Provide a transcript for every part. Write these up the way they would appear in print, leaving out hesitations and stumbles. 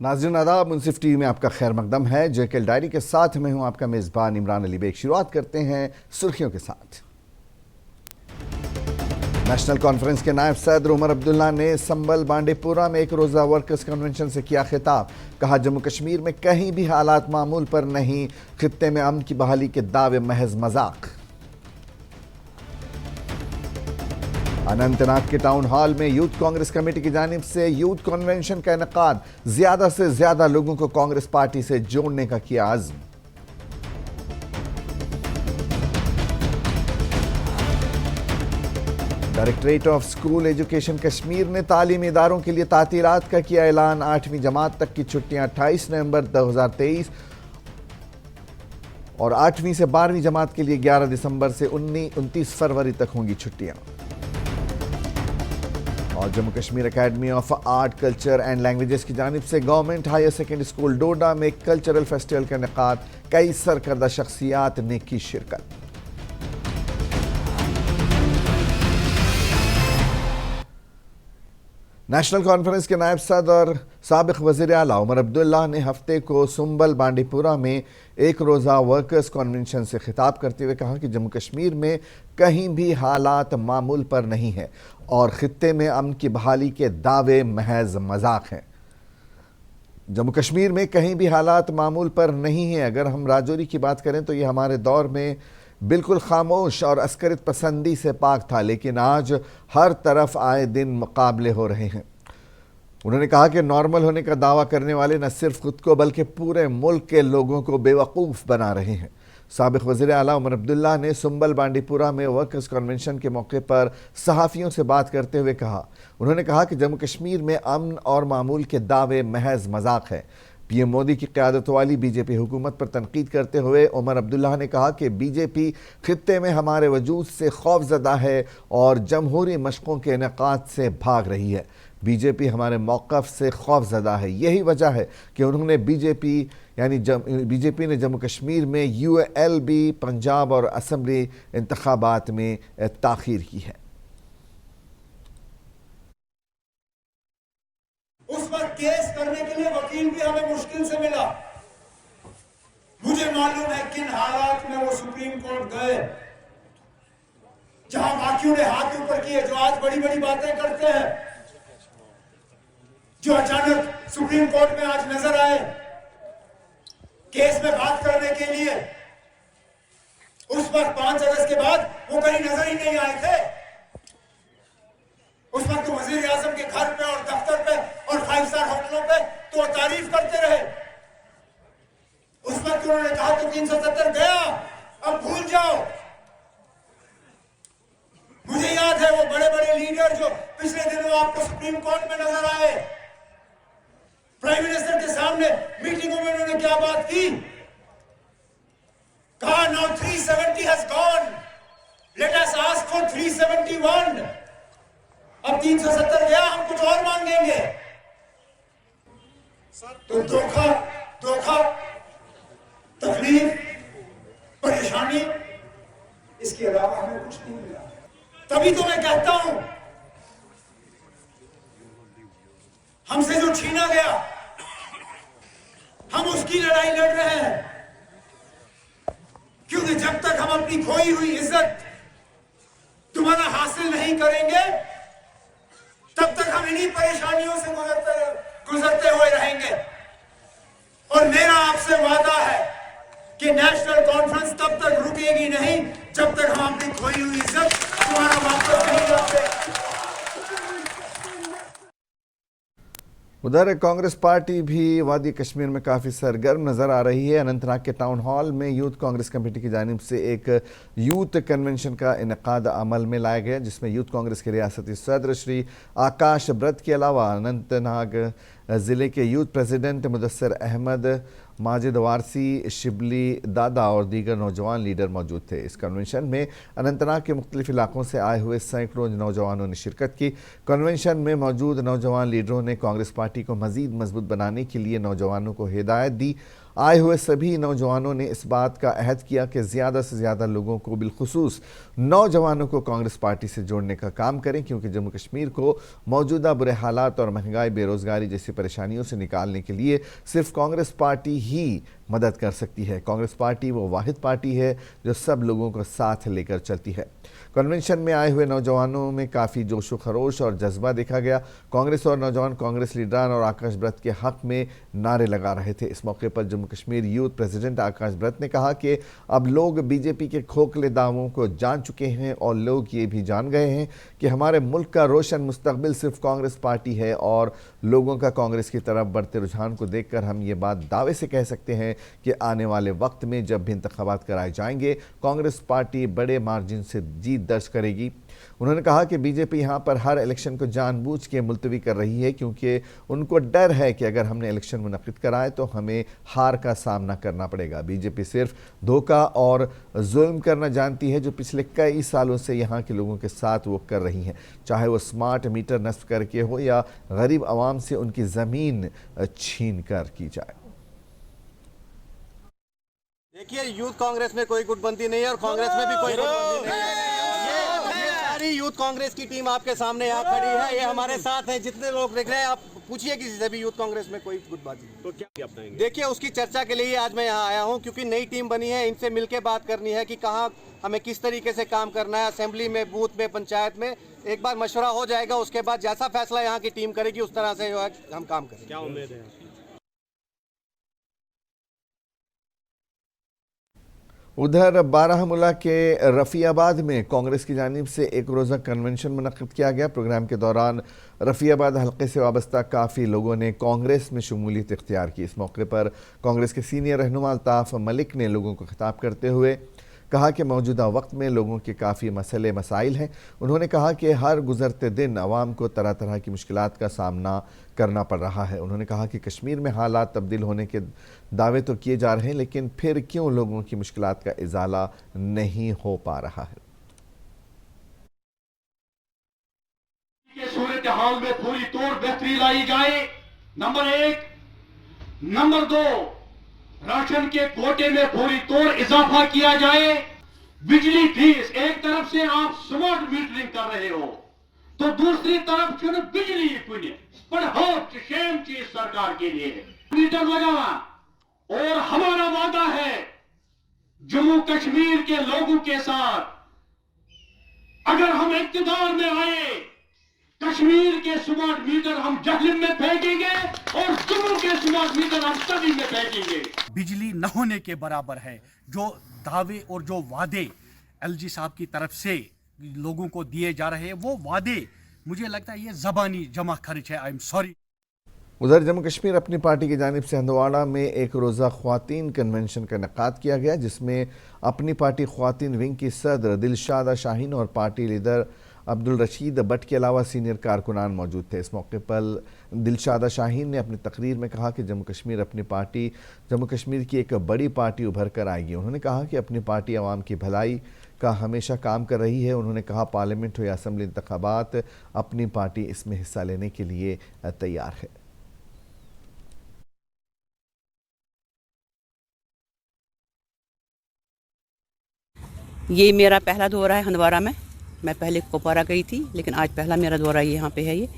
नाज़रीन आदाब, मुंसिफ टीवी में आपका खैर मकदम है। जेकेएल डायरी के साथ मैं हूं आपका मेज़बान इमरान अली बेग। शुरुआत करते हैं सुर्खियों के साथ। नेशनल कॉन्फ्रेंस के नायब सदर उमर अब्दुल्ला ने संबल बांडीपुरा में एक रोज़ा वर्कर्स कन्वेंशन से किया खिताब। कहा, जम्मू कश्मीर में कहीं भी हालात मामूल पर नहीं, खित्ते में अमन की बहाली के दावे महज मजाक। अनंतनाग के टाउन हॉल में यूथ कांग्रेस कमेटी की जानिब से यूथ कन्वेंशन का इनेकाद। ज्यादा से ज्यादा लोगों को कांग्रेस पार्टी से जोड़ने का किया आज़म। Directorate of school education Kashmir ने तालीमी इदारों के लिए तातीलात का किया ऐलान। 8वीं जमात तक की छुट्टियां 28 नवंबर 2023 और 8वीं से 12वीं जमात के लिए 11 दिसंबर से 29 फरवरी तक होंगी छुट्टियां। और Jammu Kashmir academy of art culture and languages की जानिब से गवर्नमेंट हायर सेकेंडरी स्कूल डोडा में कल्चरल फेस्टिवल का इनेकाद। कई सरकर्दा शख्सियात ने की शिरकत। नेशनल कॉन्फ्रेंस के नायब सदर और साबिक वज़ीर आला उमर अब्दुल्ला ने हफ्ते को संबल बांडीपुरा में एक रोज़ा वर्कर्स कन्वेंशन से खिताब करते हुए कहा कि जम्मू कश्मीर में कहीं भी हालात मामूल पर नहीं है और खित्ते में अमन की बहाली के दावे महज मजाक हैं। जम्मू कश्मीर में कहीं भी हालात मामूल पर नहीं है। अगर हम राजौरी की बात करें तो ये हमारे दौर में बिल्कुल खामोश और अस्करित पसंदी से पाक था, लेकिन आज हर तरफ आए दिन मुकाबले हो रहे हैं। उन्होंने कहा कि नॉर्मल होने का दावा करने वाले न सिर्फ खुद को बल्कि पूरे मुल्क के लोगों को बेवकूफ़ बना रहे हैं। साबिक वज़ीर आला उमर अब्दुल्ला ने संबल बांडीपुरा में वर्कर्स कन्वेंशन के मौके पर सहाफ़ियों से बात करते हुए कहा, उन्होंने कहा कि जम्मू कश्मीर में अमन और मामूल के दावे महज मजाक है। पीएम मोदी की क़यादत वाली बीजेपी हुकूमत पर तनकीद करते हुए उमर अब्दुल्ला ने कहा कि बीजेपी खित्ते में हमारे वजूद से खौफज़दा है और जमहूरी मशक़ों के इनेकाद से भाग रही है। बीजेपी हमारे मौक़िफ़ से खौफज़दा है। यही वजह है कि उन्होंने बीजेपी ने जम्मू कश्मीर में यूएलबी, पंजाब और असम्बली इंतखाबात में ताख़ीर की है। उस वक्त केस करने के लिए वकील भी हमें मुश्किल से मिला। मुझे मालूम है किन हालात में वो सुप्रीम कोर्ट गए, जहां बाकियों ने हाथ ऊपर किए, जो आज बड़ी बड़ी बातें करते हैं, जो अचानक सुप्रीम कोर्ट में आज नजर आए केस में बात करने के लिए। उस वक्त 5 अगस्त के बाद वो कहीं नजर ही नहीं आए थे। उस वक्त तो वजीर आजम के घर पे और दफ्तर पे और 5 स्टार होटलों पे तो तारीफ करते रहे। उस वक्त उन्होंने कहा कि 370 गया, अब भूल जाओ। मुझे याद है वो बड़े बड़े लीडर जो पिछले दिनों आपको सुप्रीम कोर्ट में नजर आए, प्राइम मिनिस्टर के सामने मीटिंगों में उन्होंने क्या बात की, कहा now 370 has gone, let us ask for 371। अब 370 गया, हम कुछ और मांगेंगे। तो धोखा, तकलीफ, परेशानी, इसके अलावा हमें कुछ नहीं मिला। तभी तो मैं कहता हूं, हमसे जो छीना गया, हम उसकी लड़ाई लड़ रहे हैं, क्योंकि जब तक हम अपनी खोई हुई इज्जत दोबारा हासिल नहीं करेंगे, तब तक हम इन्हीं परेशानियों से गुजरते हुए रहेंगे। और मेरा आपसे वादा है कि नेशनल कॉन्फ्रेंस तब तक रुकेगी नहीं जब तक हम अपनी खोई हुई इज्जत दोबारा वापस नहीं लाते। उधर कांग्रेस पार्टी भी वादी कश्मीर में काफ़ी सरगर्म नज़र आ रही है। अनंतनाग के टाउन हॉल में यूथ कांग्रेस कमेटी की जानिब से एक यूथ कन्वेंशन का इनेकाद अमल में लाया गया, जिसमें यूथ कांग्रेस के रियासती सदर श्री आकाश ब्रत के अलावा अनंतनाग ज़िले के यूथ प्रेसिडेंट मुदस्सर अहमद, माजिद वारसी, शिबली दादा और दीगर नौजवान लीडर मौजूद थे। इस कन्वेंशन में अनंतनाग के मुख्तलिफ इलाकों से आए हुए सैकड़ों नौजवानों ने शिरकत की। कन्वेंशन में मौजूद नौजवान लीडरों ने कांग्रेस पार्टी को मज़ीद मजबूत बनाने के लिए नौजवानों को हिदायत दी आए हुए सभी नौजवानों ने इस बात का अहद किया कि ज़्यादा से ज़्यादा लोगों को, बिलखुसूस नौजवानों को कांग्रेस पार्टी से जोड़ने का काम करें, क्योंकि जम्मू कश्मीर को मौजूदा बुरे हालात और महंगाई, बेरोज़गारी जैसी परेशानियों से निकालने के लिए सिर्फ कांग्रेस पार्टी ही मदद कर सकती है। कांग्रेस पार्टी वो वाहिद पार्टी है जो सब लोगों को साथ लेकर चलती है। कन्वेंशन में आए हुए नौजवानों में काफ़ी जोश व खरोश और जज्बा देखा गया। कांग्रेस और नौजवान कांग्रेस लीडरान और आकाश ब्रत के हक में नारे लगा रहे थे। इस मौके पर जम्मू कश्मीर यूथ प्रेसिडेंट आकाश ब्रत ने कहा कि अब लोग बीजेपी के खोखले दावों को जान चुके हैं और लोग ये भी जान गए हैं कि हमारे मुल्क का रोशन मुस्तकबिल सिर्फ कांग्रेस पार्टी है, और लोगों का कांग्रेस की तरफ बढ़ते रुझान को देखकर हम ये बात दावे से कह सकते हैं कि आने वाले वक्त में जब भी इंतखाबात कराए जाएंगे, कांग्रेस पार्टी बड़े मार्जिन से जीत दर्ज करेगी। उन्होंने कहा कि बीजेपी यहां पर हर इलेक्शन को जानबूझ के मुलतवी कर रही है, क्योंकि उनको डर है कि अगर हमने इलेक्शन मुनक्किद कराए तो हमें हार का सामना करना पड़ेगा। बीजेपी सिर्फ धोखा और जुल्म करना जानती है, जो पिछले कई सालों से यहां के लोगों के साथ वो कर रही हैं, चाहे वो स्मार्ट मीटर नस्ब करके हो या गरीब आवाम से उनकी ज़मीन छीन कर की जाए। देखिए, यूथ कांग्रेस में कोई गुटबंदी नहीं है और कांग्रेस में भी कोई गुटबंदी नहीं है। ये सारी यूथ कांग्रेस की टीम आपके सामने यहाँ खड़ी है, ये हमारे साथ है। जितने लोग देख रहे हैं, आप पूछिए किसी से भी, यूथ कांग्रेस में कोई गुटबाजी नहीं। तो क्या अपनाएंगे? देखिए, उसकी चर्चा के लिए आज मैं यहाँ आया हूँ, क्योंकि नई टीम बनी है। इनसे मिलकर बात करनी है कि कहाँ हमें किस तरीके से काम करना है, असेंबली में, बूथ में, पंचायत में। एक बार मशवरा हो जाएगा, उसके बाद जैसा फैसला यहाँ की टीम करेगी उस तरह से हम काम करेंगे। क्या उम्मीद है? उधर बारामूला के रफ़ियाबाद में कांग्रेस की जानिब से एक रोज़ा कन्वेंशन मुनक़्क़िद किया गया। प्रोग्राम के दौरान रफ़ियाबाद हल्के से वाबस्ता काफ़ी लोगों ने कांग्रेस में शमूलियत इख्तियार की। इस मौके पर कांग्रेस के सीनियर रहनुमा अल्ताफ़ मलिक ने लोगों को खिताब करते हुए कहा कि मौजूदा वक्त में लोगों के काफ़ी मसले मसाइल हैं। उन्होंने कहा कि हर गुज़रते दिन आवाम को तरह तरह की मुश्किलात का सामना करना पड़ रहा है। उन्होंने कहा कि कश्मीर में हालात तब्दील होने के दावे तो किए जा रहे हैं, लेकिन फिर क्यों लोगों की मुश्किलात का इजाला नहीं हो पा रहा है। सूरत हाल में पूरी तौर बेहतरी लाई जाए, नंबर 1। नंबर 2, राशन के कोटे में पूरी तौर इजाफा किया जाए। बिजली फीस, एक तरफ से आप स्मार्ट मीटरिंग कर रहे हो, तो दूसरी तरफ जो बिजली पर शेम चीज सरकार के लिए मीटर लगा। और हमारा वादा है जम्मू कश्मीर के लोगों के साथ, अगर हम इक्तिदार में आए, कश्मीर के स्मार्ट मीटर हम जहलम में फेंकेंगे और जम्मू के स्मार्ट मीटर हम तवी में फेंकेंगे। बिजली न होने के बराबर है। जो दावे और जो वादे एलजी साहब की तरफ से लोगों को दिए जा रहे हैं, वो वादे मुझे लगता है ये ज़बानी जमा खर्च है। I am sorry. उधर जम्मू कश्मीर अपनी पार्टी की जानिब से हंदवाड़ा में एक रोज़ा ख्वातीन कन्वेंशन का इनेकाद किया गया, जिसमें अपनी पार्टी ख्वातीन विंग की सदर दिलशादा शाहीन और party leader Abdul Rashid but के अलावा सीनियर कारकुनान मौजूद थे। इस मौके पर दिलशादा शाहीन ने अपनी तकरीर में कहा कि जम्मू कश्मीर की एक बड़ी पार्टी उभर कर आएगी। उन्होंने कहा कि अपनी पार्टी आवाम की भलाई का हमेशा काम कर रही है। उन्होंने कहा पार्लियामेंट हो या असम्बली इंतखाबात, अपनी पार्टी इसमें हिस्सा लेने के लिए तैयार है। ये मेरा पहला दौरा है हंदवाड़ा में। मैं पहले कुपवारा गई थी, लेकिन आज पहला मेरा दौरा यहाँ पे है। ये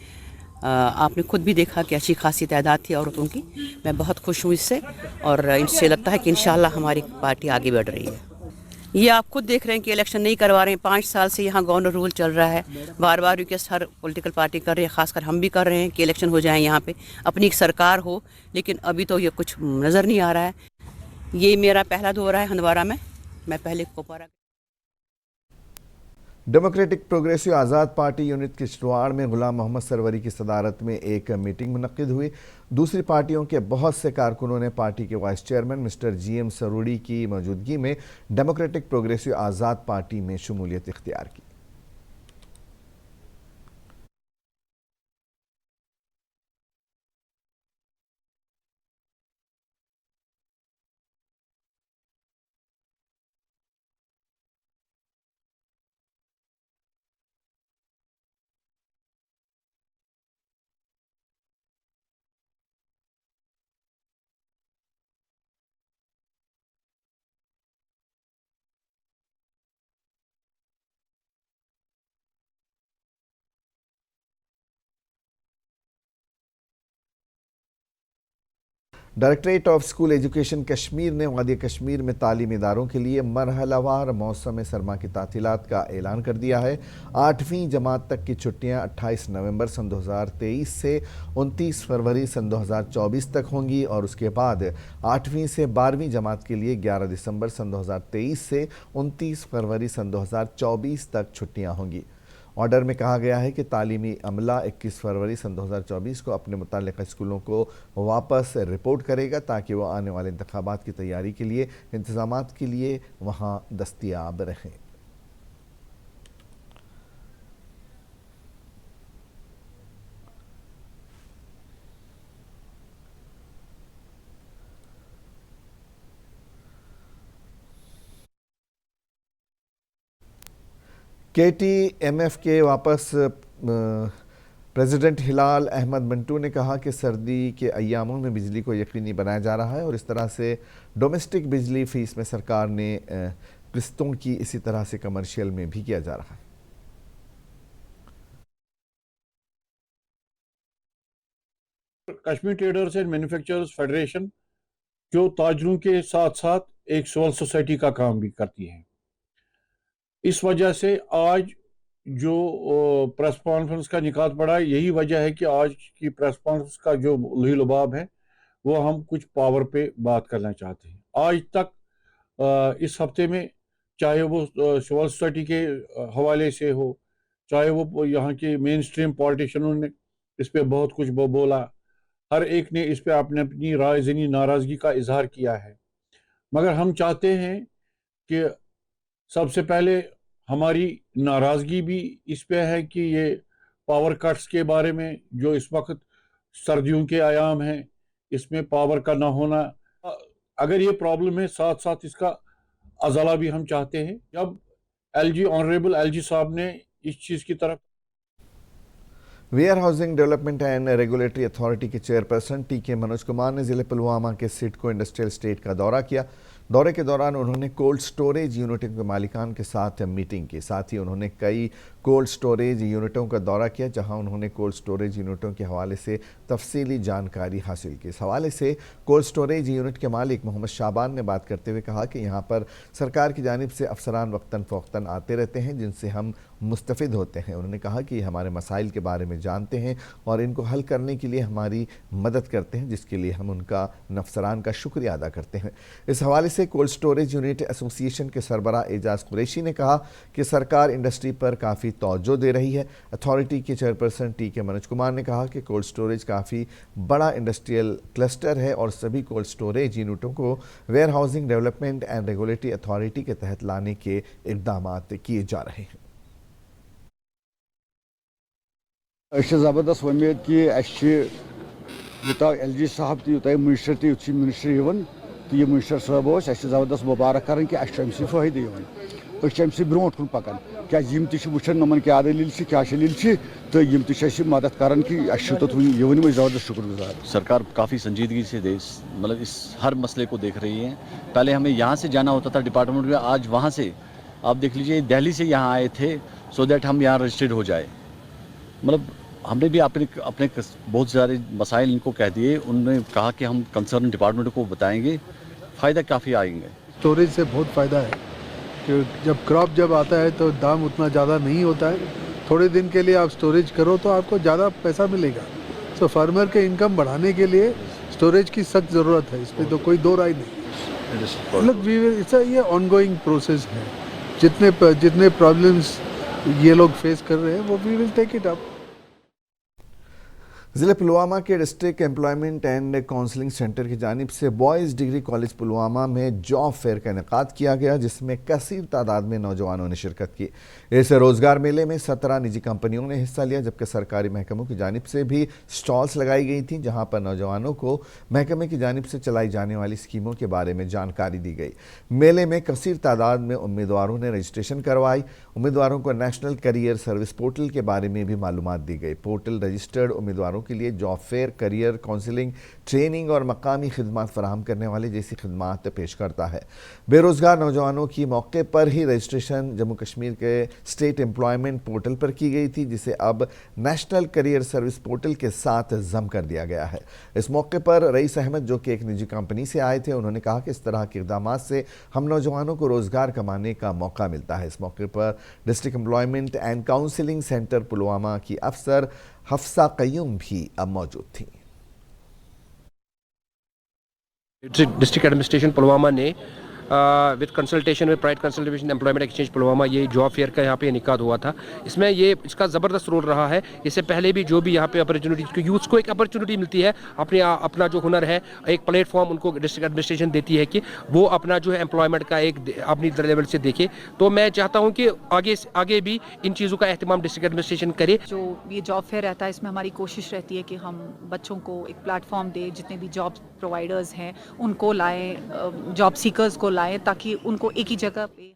आपने खुद भी देखा कि अच्छी खासी तादाद थी औरतों की। मैं बहुत खुश हूँ इससे, और इससे लगता है कि इंशाल्लाह हमारी पार्टी आगे बढ़ रही है। ये आप खुद देख रहे हैं कि इलेक्शन नहीं करवा रहे हैं। 5 साल से यहाँ गवर्नर रूल चल रहा है। बार बार रिक्वेस्ट हर पॉलिटिकल पार्टी कर रही है, खासकर हम भी कर रहे हैं कि इलेक्शन हो जाए, यहाँ पे अपनी एक सरकार हो, लेकिन अभी तो ये कुछ नज़र नहीं आ रहा है। ये मेरा पहला दौरा है हंदवाड़ा में। मैं पहले कुपवारा। डेमोक्रेटिक प्रोग्रेसिव आज़ाद पार्टी यूनिट किश्तवाड़ में गुलाम मोहम्मद सरवरी की सदारत में एक मीटिंग मुनक्किद हुई। दूसरी पार्टियों के बहुत से कारकुनों ने पार्टी के वाइस चेयरमैन मिस्टर GM सरूड़ी की मौजूदगी में डेमोक्रेटिक प्रोग्रेसिव आज़ाद पार्टी में शमूलियत इख्तियार की। Directorate of school education Kashmir ने वादी कश्मीर में तालीमी इदारों के लिए मरहलावार मौसम सरमा की तातीलात का ऐलान कर दिया है। 8वीं जमात तक की छुट्टियां 28 नवंबर सन 2023 से 29 फरवरी सन 2024 तक होंगी और उसके बाद 8वीं से 12वीं जमात के लिए 11 दिसंबर सन 2023 से 29 फरवरी सन 2024 तक छुट्टियां होंगी। ऑर्डर में कहा गया है कि तालीमी अमला 21 फरवरी सन 2024 को अपने मुताल्लिक़ स्कूलों को वापस रिपोर्ट करेगा ताकि वो आने वाले इंतखाबात की तैयारी के लिए इंतज़ामात के लिए वहाँ दस्तयाब रहें। KTMF के वापस प्रेसिडेंट हिलाल अहमद मंटू ने कहा कि सर्दी के अय्यामों में बिजली को यकीनी बनाया जा रहा है और इस तरह से डोमेस्टिक बिजली फीस में सरकार ने किस्तों की इसी तरह से कमर्शियल में भी किया जा रहा है। Kashmir traders and manufacturers federation जो ताजरों के साथ साथ एक सिविल सोसाइटी का काम भी करती है, इस वजह से आज जो प्रेस कॉन्फ्रेंस का निकात पड़ा है, यही वजह है कि आज की प्रेस कॉन्फ्रेंस का जो लुभाव है वो हम कुछ पावर पे बात करना चाहते हैं। आज तक इस हफ्ते में चाहे वो सिविल सोसाइटी के हवाले से हो, चाहे वो यहाँ के मेन स्ट्रीम पॉलिटिशियनों ने इस पे बहुत कुछ बोला, हर एक ने इस पे अपने अपनी रायज़नी नाराज़गी का इजहार किया है। मगर हम चाहते हैं कि सबसे पहले हमारी नाराज़गी भी इस पे है कि ये पावर कट्स के बारे में जो इस वक्त सर्दियों के आयाम हैं इसमें पावर का ना होना, अगर ये प्रॉब्लम है साथ साथ इसका अज़ला भी हम चाहते हैं। जब ऑनरेबल एलजी साहब ने इस चीज़ की तरफ warehousing development and regulatory authority के चेयरपर्सन टीके मनोज कुमार ने ज़िले पुलवामा के सिडको इंडस्ट्रियल स्टेट का दौरा किया। दौरे के दौरान उन्होंने कोल्ड स्टोरेज यूनिटों के मालिकान के साथ मीटिंग की। साथ ही उन्होंने कई कोल्ड स्टोरेज यूनिटों का दौरा किया जहां उन्होंने कोल्ड स्टोरेज यूनिटों के हवाले से तफसीली जानकारी हासिल की। इस हवाले से कोल्ड स्टोरेज यूनिट के मालिक मोहम्मद शाबान ने बात करते हुए कहा कि यहाँ पर सरकार की जानिब से अफसरान वक्तन फ़ौक्तन आते रहते हैं जिनसे हम मुस्तफ़िद होते हैं। उन्होंने कहा कि हमारे मसाइल के बारे में जानते हैं और इनको हल करने के लिए हमारी मदद करते हैं, जिसके लिए हम उनका अफसरान का शुक्रिया अदा करते हैं। इस हवाले से कोल्ड स्टोरेज यूनिट एसोसिएशन के सरबराह एजाज कुरैशी ने कहा कि सरकार इंडस्ट्री पर काफ़ी तवज्जो दे रही है। अथॉरिटी के चेयरपर्सन टीके मनोज कुमार ने कहा कि कोल्ड स्टोरेज काफ़ी बड़ा इंडस्ट्रियल क्लस्टर है और सभी कोल्ड स्टोरेज यूनिटों को warehousing development and regulatory authority के तहत लाने के इक़दाम किए जा रहे हैं। ज़बरदस्त उम्मीद कि यूता एलजी साहब यूता मिनिस्टर चीफ मिनिस्टर तो यह मिनिस्टर साहब ज़बरदस्त मुबारक कर कि फ़ायदे अमि ब्रो कुन पकान क्या वुचान नमन क्या दलील क्या दलील तो मदद कर कि ये ज़बरदस्त शुक्रगुजार। सरकार काफ़ी संजीदगी से मतलब इस हर मसले को देख रही है। पहले हमें यहाँ से जाना होता था डिपार्टमेंट में, आज वहाँ से आप देख लीजिए दिल्ली से यहाँ आए थे सो दैट हम यहाँ रजिस्टर्ड हो जाए। मतलब हमने भी अपने बहुत सारे मसाइल इनको कह दिए, उन्होंने कहा कि हम कंसर्न डिपार्टमेंट को बताएंगे, फ़ायदा काफ़ी आएंगे। स्टोरेज से बहुत फ़ायदा है कि जब आता है तो दाम उतना ज़्यादा नहीं होता है। थोड़े दिन के लिए आप स्टोरेज करो तो आपको ज़्यादा पैसा मिलेगा। सो फार्मर के इनकम बढ़ाने के लिए स्टोरेज की सख्त ज़रूरत है, इसमें तो कोई दो राय नहीं। मतलब ये ऑनगोइंग प्रोसेस है। जितने प्रॉब्लम्स ये लोग फेस कर रहे हैं वो we will take it up. ज़िले पुलवामा के district employment and counselling centre की जानिब से बॉयज़ डिग्री कॉलेज पुलवामा में जॉब फेयर का इनेकाद किया गया जिसमें कसीर तादाद में नौजवानों ने शिरकत की। इस रोज़गार मेले में 17 निजी कंपनियों ने हिस्सा लिया जबकि सरकारी महकमों की जानिब से भी स्टॉल्स लगाई गई थी जहां पर नौजवानों को महकमे की जानिब से चलाई जाने वाली स्कीमों के बारे में जानकारी दी गई। मेले में कसीर तादाद में उम्मीदवारों ने रजिस्ट्रेशन करवाई। उम्मीदवारों को नेशनल करियर सर्विस पोर्टल के बारे में भी मालूमात दी गई। पोर्टल रजिस्टर्ड उम्मीदवारों के लिए job fair, career counselling, training और मकामी खिदमात फराहम करने वाले जैसी खिदमात पेश करता है। बेरोज़गार नौजवानों की मौके पर ही रजिस्ट्रेशन जम्मू कश्मीर के स्टेट एम्प्लॉयमेंट पोर्टल पर की गई थी, जिसे अब नेशनल करियर सर्विस पोर्टल के साथ जम कर दिया गया है। इस मौके पर रईस अहमद, जो कि एक निजी कंपनी से आए थे, उन्होंने कहा कि इस तरह के इक़दामात से हम नौजवानों को रोज़गार कमाने का मौका मिलता है। इस मौके पर district employment and counselling centre Pulwama की अफसर हफ्सा कयूम भी अब मौजूद थी। डिस्ट्रिक्ट एडमिनिस्ट्रेशन पुलवामा ने with consultation with private consultation employment exchange Pulwama ये जॉब फेयर का यहाँ पे इनेकाद हुआ था। इसमें ये इसका ज़बरदस्त रोल रहा है। इससे पहले भी जो भी यहाँ पे अपॉर्चुनिटी, यूथ्स को एक अपॉर्चुनिटी मिलती है, अपना जो हुनर है एक प्लेटफॉर्म उनको डिस्ट्रिक्ट एडमिनिस्ट्रेशन देती है कि वो अपना जो है एम्प्लॉयमेंट का एक अपनी लेवल से देखे। तो मैं चाहता हूँ कि आगे भी इन चीज़ों का एहतमाम डिस्ट्रिक्ट एडमिनिस्ट्रेशन करे। जो ये जॉब फेयर रहता है, इसमें हमारी कोशिश रहती है कि हम बच्चों को एक प्लेटफॉर्म दें, जितने भी जॉब प्रोवाइडर्स हैं उनको लाएं, जॉब सीकर्स को लाएं, ताकि उनको एक ही जगह पे।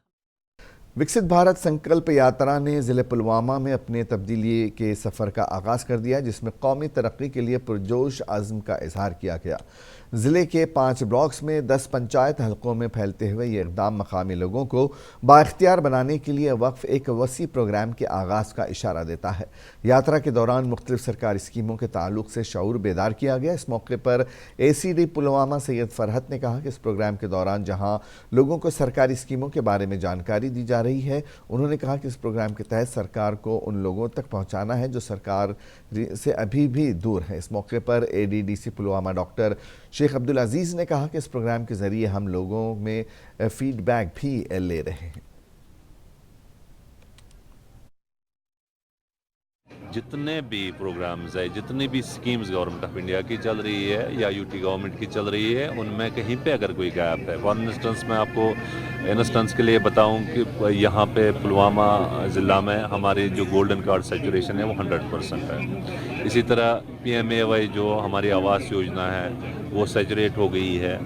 विकसित भारत संकल्प यात्रा ने ज़िले पुलवामा में अपने तब्दीली के सफ़र का आगाज़ कर दिया, जिसमें कौमी तरक्की के लिए पुरजोश आज़म का इजहार किया गया। ज़िले के 5 ब्लॉक्स में 10 पंचायत हलकों में फैलते हुए ये इक़दाम मकामी लोगों को बाइख्तियार बनाने के लिए वक्फ एक वसी प्रोग्राम के आगाज़ का इशारा देता है। यात्रा के दौरान मुख्तलिफ सरकारी स्कीमों के ताल्लुक से शऊर बेदार किया गया। इस मौके पर ACD पुलवामा सैयद फरहत ने कहा कि इस प्रोग्राम के दौरान जहाँ लोगों को सरकारी स्कीमों के बारे में जानकारी दी जा रही है, उन्होंने कहा कि इस प्रोग्राम के तहत सरकार को उन लोगों तक पहुँचाना है जो सरकार से अभी भी दूर है। इस मौके पर ADDC पुलवामा डॉक्टर शेख अब्दुल अजीज़ ने कहा कि इस प्रोग्राम के ज़रिए हम लोगों में फीडबैक भी ले रहे हैं। जितने भी प्रोग्राम्स है, जितनी भी स्कीम्स गवर्नमेंट ऑफ इंडिया की चल रही है या यूटी गवर्नमेंट की चल रही है, उनमें कहीं पे अगर कोई गैप है, फॉर इंस्टेंस मैं आपको इंस्टेंस के लिए बताऊं कि यहाँ पे पुलवामा ज़िला में हमारी जो गोल्डन कार्ड सैचुरेशन है वो 100% है। इसी तरह PMAY जो हमारी आवास योजना है वो सैचुरेट हो गई है।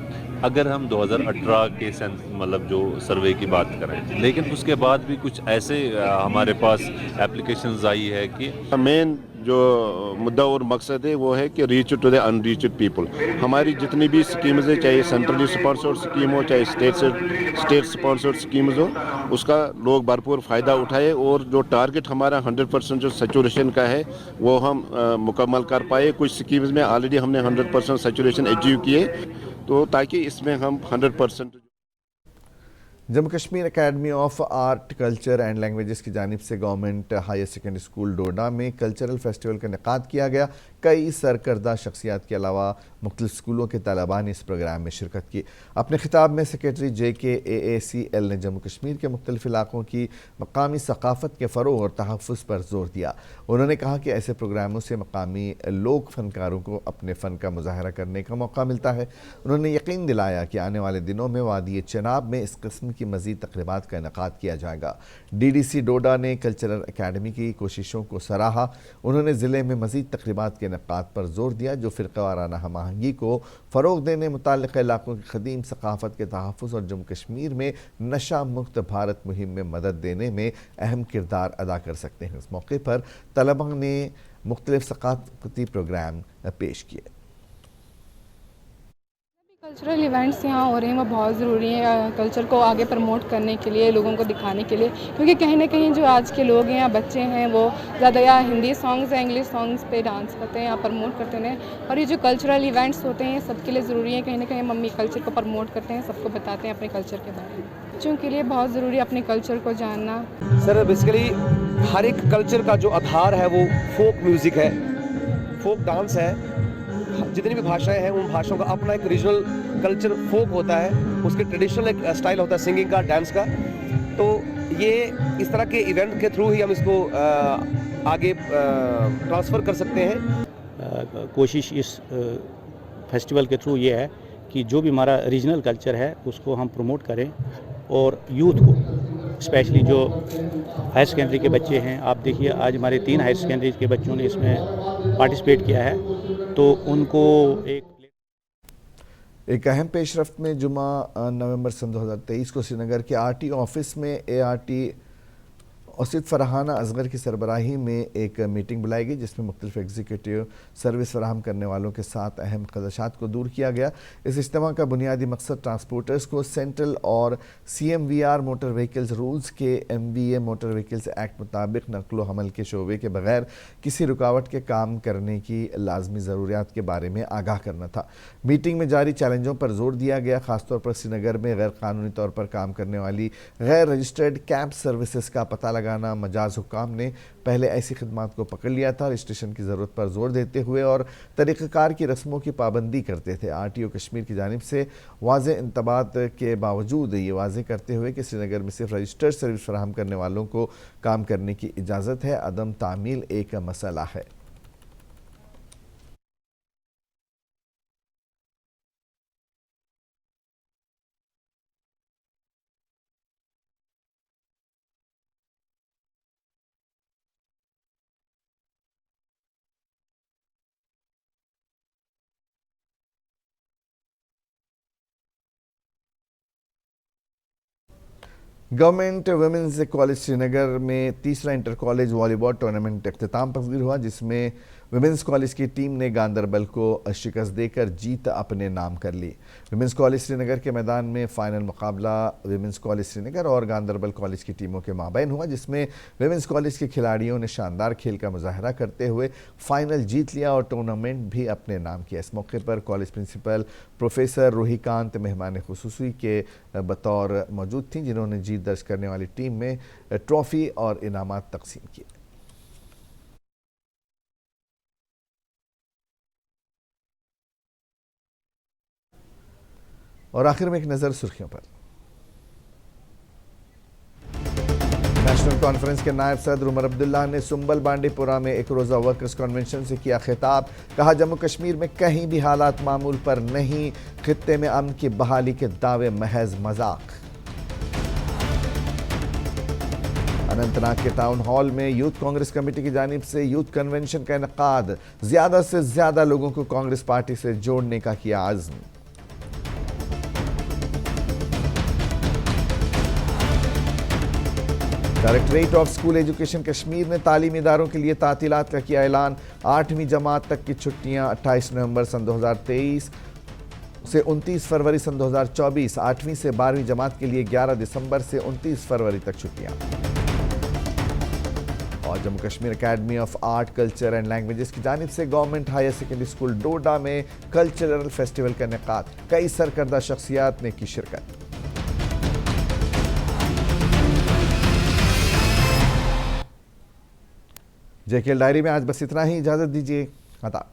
अगर हम 2018 के मतलब जो सर्वे की बात करें, लेकिन उसके बाद भी कुछ ऐसे हमारे पास एप्लीकेशंस आई है कि मेन जो मुद्दा और मकसद है वो है कि reach to the unreached people. हमारी जितनी भी स्कीम्स है, चाहे सेंट्रली स्पॉन्सर्ड स्कीम हो, चाहे स्टेट स्पॉन्सर्ड स्कीम्स हो, उसका लोग भरपूर फ़ायदा उठाए और जो टारगेट हमारा 100% जो सैचुरेशन का है वो हम मुकम्मल कर पाए। कुछ स्कीम्स में ऑलरेडी हमने 100% सैचुरेशन अचीव किए, तो ताकि इसमें हम 100%। Jammu Kashmir academy of art, culture and languages की जानिब से गवर्नमेंट हायर सेकेंडरी स्कूल डोडा में कल्चरल फेस्टिवल का इनेकाद किया गया। कई सरकर्दा शख्सियात के अलावा मुख्तलिफ स्कूलों के तलबा ने इस प्रोग्राम में शिरकत की। अपने खिताब में सेक्रेटरी JK AACL ने जम्मू कश्मीर के मुख्तलिफ इलाकों की मकामी सकाफ़त के फ़रोग़ और तहफ़्फ़ुज़ पर जोर दिया। उन्होंने कहा कि ऐसे प्रोग्रामों से मकामी लोक फ़नकारों को अपने फ़न का मुज़ाहरा करने का मौका मिलता है। उन्होंने यकीन दिलाया कि आने वाले दिनों में वादी चनाब में इस किस्म की मज़ीद तक़रीबात का इनेकाद किया जाएगा। DDC डोडा ने कल्चरल अकेडमी की कोशिशों को सराहा। उन्होंने ज़िले में मज़ीद तक़रीबात के इनेकाद पर जोर दिया जो फ़िरक़ावाराना हमआहंगी को फ़रोग़ देने, मुताल्लिक़ इलाक़ों की क़दीम सकाफ़त के तहफ़्फ़ुज़ और जम्मू कश्मीर में नशा मुक्त भारत मुहिम में मदद देने में अहम किरदार अदा कर सकते हैं। इस मौके पर तलबा ने मुख्तलिफ सकाफ़ती प्रोग्राम पेश किए। कल्चरल इवेंट्स यहाँ हो रहे हैं वो बहुत ज़रूरी है कल्चर को आगे प्रमोट करने के लिए, लोगों को दिखाने के लिए, क्योंकि कहीं ना कहीं जो आज के लोग हैं या बच्चे हैं वो ज़्यादा या हिंदी सॉन्ग्स या इंग्लिश सॉन्ग्स पे डांस करते हैं या प्रमोट करते हैं। और ये जो कल्चरल इवेंट्स होते हैं सबके लिए ज़रूरी है। कहीं ना कहीं मम्मी कल्चर को प्रमोट करते हैं, सबको बताते हैं अपने कल्चर के बारे में। बच्चों के लिए बहुत ज़रूरी है अपने कल्चर को जानना। सर बेसिकली हर एक कल्चर का जो आधार है वो फोक म्यूज़िक है, फोक डांस है। जितनी भी भाषाएं हैं उन भाषाओं का अपना एक रीजनल कल्चर फोक होता है, उसके ट्रेडिशनल एक स्टाइल होता है सिंगिंग का, डांस का। तो ये इस तरह के इवेंट के थ्रू ही हम इसको आगे ट्रांसफ़र कर सकते हैं। कोशिश इस फेस्टिवल के थ्रू ये है कि जो भी हमारा रीजनल कल्चर है उसको हम प्रमोट करें और यूथ को, स्पेशली जो हायर सेकेंडरी के बच्चे हैं, आप देखिए आज हमारे 3 हायर सेकेंडरी के बच्चों ने इसमें पार्टिसिपेट किया है, तो उनको एक अहम पेशरफ्त में जुमा नवंबर सन 2023 को श्रीनगर के RT ऑफिस में ART औसित फरहाना असगर की सरबराही में एक मीटिंग बुलाई गई जिसमें मुख्तलिफ एग्जीक्यूटिव सर्विस फराहम करने वालों के साथ अहम खदशात को दूर किया गया। इस इज्तिमा का बुनियादी मकसद ट्रांसपोर्टर्स को सेंट्रल और CMVR मोटर व्हीकल्स रूल्स के MVA मोटर व्हीकल्स एक्ट मुताबिक नकलो हमल के शोबे के बगैर किसी रुकावट के काम करने की लाजमी ज़रूरियात के बारे में आगाह करना था। मीटिंग में जारी चैलेंजों पर जोर दिया गया, खासतौर पर श्रीनगर में गैर कानूनी तौर पर काम करने वाली गैर रजिस्टर्ड कैब सर्विसेज का पता लगाना। मजाज हुक्काम ने पहले ऐसी खिदमात को पकड़ लिया था, रजिस्ट्रेशन की ज़रूरत पर जोर देते हुए और तरीक़ाकार की रस्मों की पाबंदी करते थे। RTO कश्मीर की जानिब से वाज़ेह इंतबात के बावजूद ये वाज़ेह करते हुए कि श्रीनगर में सिर्फ रजिस्टर्ड सर्विस फराहम करने वालों को काम करने की इजाज़त है, अदम तामील एक मसला है। गवर्नमेंट वुमेंस कॉलेज श्रीनगर में तीसरा इंटर कॉलेज वॉलीबॉल टूर्नामेंट इख्तिताम पजीर हुआ, जिसमें वुमेंस कॉलेज की टीम ने गांदरबल को शिकस्त देकर जीत अपने नाम कर ली। वुमेंस कॉलेज श्रीनगर के मैदान में फाइनल मुकाबला वुमेंस कॉलेज श्रीनगर और गांदरबल कॉलेज की टीमों के माबैन हुआ, जिसमें वुमेंस कॉलेज के खिलाड़ियों ने शानदार खेल का मुजाहरा करते हुए फाइनल जीत लिया और टूर्नामेंट भी अपने नाम किया। इस मौके पर कॉलेज प्रिंसिपल प्रोफेसर रूहीकांत मेहमान खुसूसी के बतौर मौजूद थीं, जिन्होंने जीत दर्ज करने वाली टीम में ट्रॉफी और इनामात तकसीम किए। और आखिर में एक नज़र सुर्खियों पर। नेशनल कॉन्फ्रेंस के नायब सदर उमर अब्दुल्ला ने सुंबल बांडीपुरा में एक रोज़ा वर्कर्स कन्वेंशन से किया खिताब। कहा, जम्मू कश्मीर में कहीं भी हालात मामूल पर नहीं, खित्ते में अमन की बहाली के दावे महज मजाक। अनंतनाग के टाउन हॉल में यूथ कांग्रेस कमेटी की जानिब से यूथ कन्वेंशन का इनेकाद, ज़्यादा से ज़्यादा लोगों को कांग्रेस पार्टी से जोड़ने का किया आज़म। Directorate of school education Kashmir ने तालीमी इदारों के लिए तातीलात का किया ऐलान। 8वीं जमात तक की छुट्टियां 28 नवंबर सन 2023 से 29 फरवरी सन 2024, 8वीं से 12वीं जमात के लिए 11 दिसंबर से 29 फरवरी तक छुट्टियां। और Jammu Kashmir academy of art, culture and languages की जानिब से गवर्नमेंट हायर सेकेंडरी स्कूल डोडा में कल्चरल फेस्टिवल का इनेकाद, कई सरकर्दा शख्सियात ने की शिरकत। JKL डायरी में आज बस इतना ही, इजाजत दीजिए, अता।